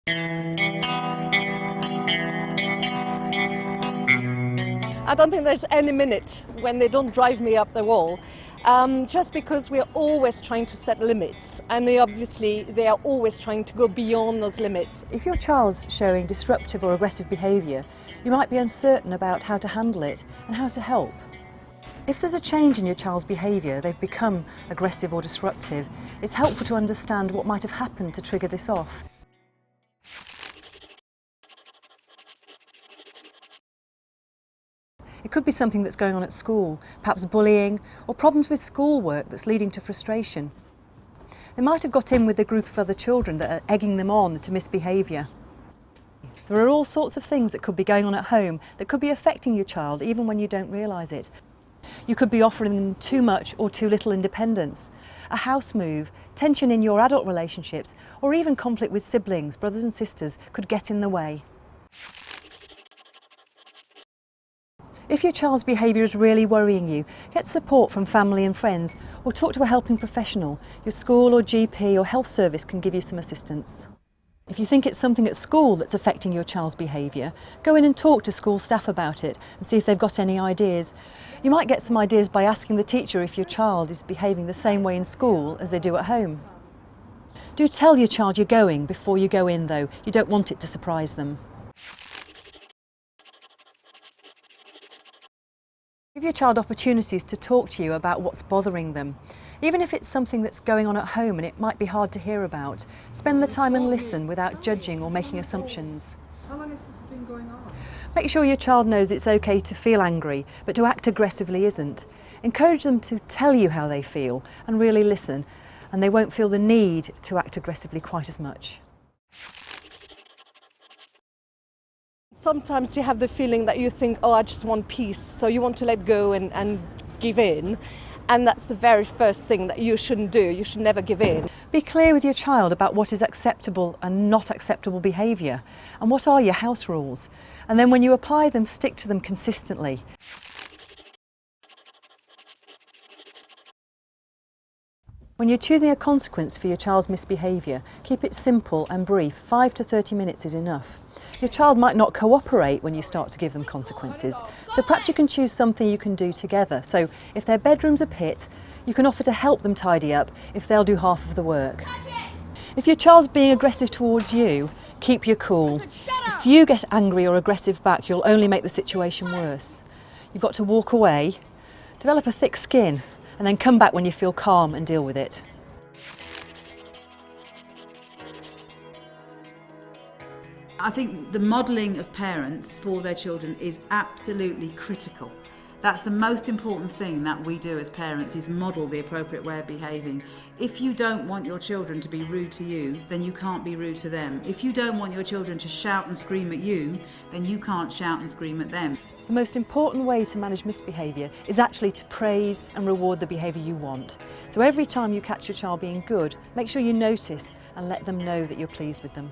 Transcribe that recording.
I don't think there's any minute when they don't drive me up the wall, just because we're always trying to set limits, and they are always trying to go beyond those limits. If your child's showing disruptive or aggressive behaviour, you might be uncertain about how to handle it and how to help. If there's a change in your child's behaviour, they've become aggressive or disruptive, it's helpful to understand what might have happened to trigger this off. It could be something that's going on at school, perhaps bullying or problems with schoolwork that's leading to frustration. They might have got in with a group of other children that are egging them on to misbehaviour. There are all sorts of things that could be going on at home that could be affecting your child even when you don't realise it. You could be offering them too much or too little independence. A house move, tension in your adult relationships, or even conflict with siblings, brothers and sisters, could get in the way. If your child's behaviour is really worrying you, get support from family and friends, or talk to a helping professional. Your school or GP or health service can give you some assistance. If you think it's something at school that's affecting your child's behaviour, go in and talk to school staff about it and see if they've got any ideas. You might get some ideas by asking the teacher if your child is behaving the same way in school as they do at home. Do tell your child you're going before you go in though. You don't want it to surprise them. Give your child opportunities to talk to you about what's bothering them. Even if it's something that's going on at home and it might be hard to hear about, spend the time and listen without judging or making assumptions. How long has this been going on? Make sure your child knows it's okay to feel angry, but to act aggressively isn't. Encourage them to tell you how they feel and really listen, and they won't feel the need to act aggressively quite as much. Sometimes you have the feeling that you think, oh, I just want peace, so you want to let go and give in. And that's the very first thing that you shouldn't do. You should never give in. Be clear with your child about what is acceptable and not acceptable behaviour, and what are your house rules. And then when you apply them, stick to them consistently. When you're choosing a consequence for your child's misbehaviour, keep it simple and brief. 5 to 30 minutes is enough. Your child might not cooperate when you start to give them consequences, so perhaps you can choose something you can do together. So if their bedroom's a pit, you can offer to help them tidy up if they'll do half of the work. If your child's being aggressive towards you, keep your cool. If you get angry or aggressive back, you'll only make the situation worse. You've got to walk away, develop a thick skin, and then come back when you feel calm and deal with it. I think the modelling of parents for their children is absolutely critical. That's the most important thing that we do as parents, is model the appropriate way of behaving. If you don't want your children to be rude to you, then you can't be rude to them. If you don't want your children to shout and scream at you, then you can't shout and scream at them. The most important way to manage misbehaviour is actually to praise and reward the behaviour you want. So every time you catch your child being good, make sure you notice and let them know that you're pleased with them.